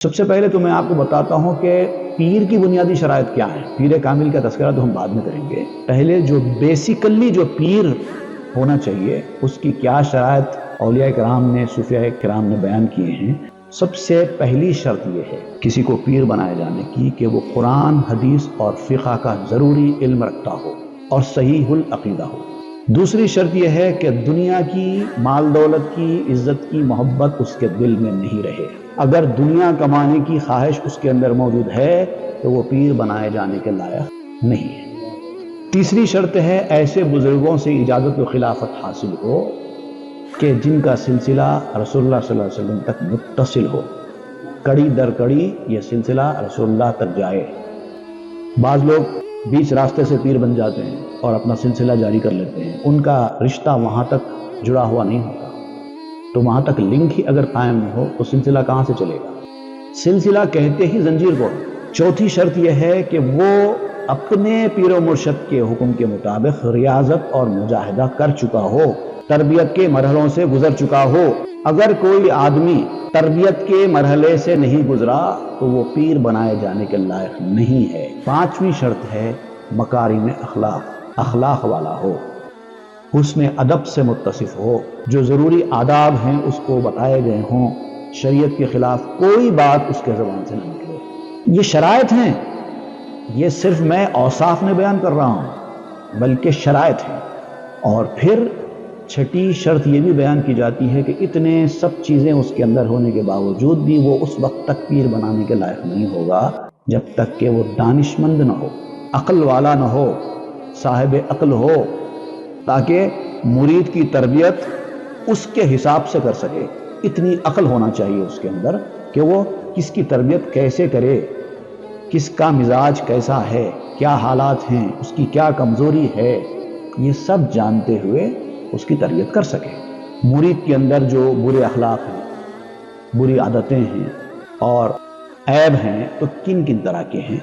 سب سے پہلے تو میں آپ کو بتاتا ہوں کہ پیر کی بنیادی شرائط کیا ہیں۔ پیر کامل کا تذکرہ تو ہم بعد میں کریں گے، پہلے جو بیسیکلی جو پیر ہونا چاہیے اس کی کیا شرائط اولیاء کرام نے، صوفیاء کرام نے بیان کیے ہیں۔ سب سے پہلی شرط یہ ہے کسی کو پیر بنائے جانے کی کہ وہ قرآن، حدیث اور فقہ کا ضروری علم رکھتا ہو اور صحیح العقیدہ ہو۔ دوسری شرط یہ ہے کہ دنیا کی، مال دولت کی، عزت کی محبت اس کے دل میں نہیں رہے۔ اگر دنیا کمانے کی خواہش اس کے اندر موجود ہے تو وہ پیر بنائے جانے کے لائق نہیں ہے۔ تیسری شرط ہے ایسے بزرگوں سے اجازت و خلافت حاصل ہو کہ جن کا سلسلہ رسول اللہ صلی اللہ علیہ وسلم تک متصل ہو، کڑی در کڑی یہ سلسلہ رسول اللہ تک جائے۔ بعض لوگ بیچ راستے سے پیر بن جاتے ہیں اور اپنا سلسلہ جاری کر لیتے ہیں، ان کا رشتہ وہاں تک جڑا ہوا نہیں ہوتا، تو وہاں تک لنک ہی اگر قائم نہ ہو تو سلسلہ کہاں سے چلے گا؟ سلسلہ کہتے ہی زنجیر کو۔ چوتھی شرط یہ ہے کہ وہ اپنے پیر و مرشد کے حکم کے مطابق ریاضت اور مجاہدہ کر چکا ہو، تربیت کے مرحلوں سے گزر چکا ہو۔ اگر کوئی آدمی تربیت کے مرحلے سے نہیں گزرا تو وہ پیر بنائے جانے کے لائق نہیں ہے۔ پانچویں شرط ہے مکارم اخلاق، اخلاق والا ہو، حسن ادب سے متصف ہو، جو ضروری آداب ہیں اس کو بتائے گئے ہوں، شریعت کے خلاف کوئی بات اس کے زبان سے نہ نکلے۔ یہ شرائط ہیں، یہ صرف میں اوصاف میں بیان کر رہا ہوں بلکہ شرائط ہیں۔ اور پھر چھٹی شرط یہ بھی بیان کی جاتی ہے کہ اتنے سب چیزیں اس کے اندر ہونے کے باوجود بھی وہ اس وقت تک پیر بنانے کے لائق نہیں ہوگا جب تک کہ وہ دانشمند نہ ہو، عقل والا نہ ہو، صاحب عقل ہو، تاکہ مرید کی تربیت اس کے حساب سے کر سکے۔ اتنی عقل ہونا چاہیے اس کے اندر کہ وہ کس کی تربیت کیسے کرے، کس کا مزاج کیسا ہے، کیا حالات ہیں، اس کی کیا کمزوری ہے، یہ سب جانتے ہوئے اس کی تربیت کر سکے۔ مرید کے اندر جو برے اخلاق ہیں، بری عادتیں ہیں اور عیب ہیں تو کن کن طرح کے ہیں،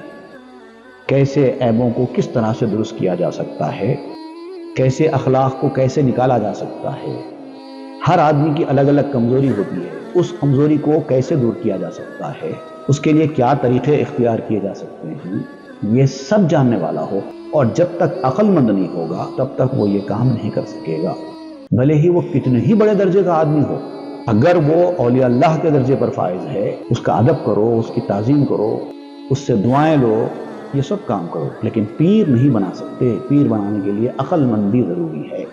کیسے عیبوں کو کس طرح سے درست کیا جا سکتا ہے، کیسے اخلاق کو کیسے نکالا جا سکتا ہے۔ ہر آدمی کی الگ الگ کمزوری ہوتی ہے، اس کمزوری کو کیسے دور کیا جا سکتا ہے، اس کے لیے کیا طریقے اختیار کیے جا سکتے ہیں، یہ سب جاننے والا ہو۔ اور جب تک عقل مند نہیں ہوگا تب تک وہ یہ کام نہیں کر سکے گا، بھلے ہی وہ کتنے ہی بڑے درجے کا آدمی ہو۔ اگر وہ اولیاء اللہ کے درجے پر فائز ہے، اس کا ادب کرو، اس کی تعظیم کرو، اس سے دعائیں لو، یہ سب کام کرو، لیکن پیر نہیں بنا سکتے۔ پیر بنانے کے لیے عقل مندی ضروری ہے۔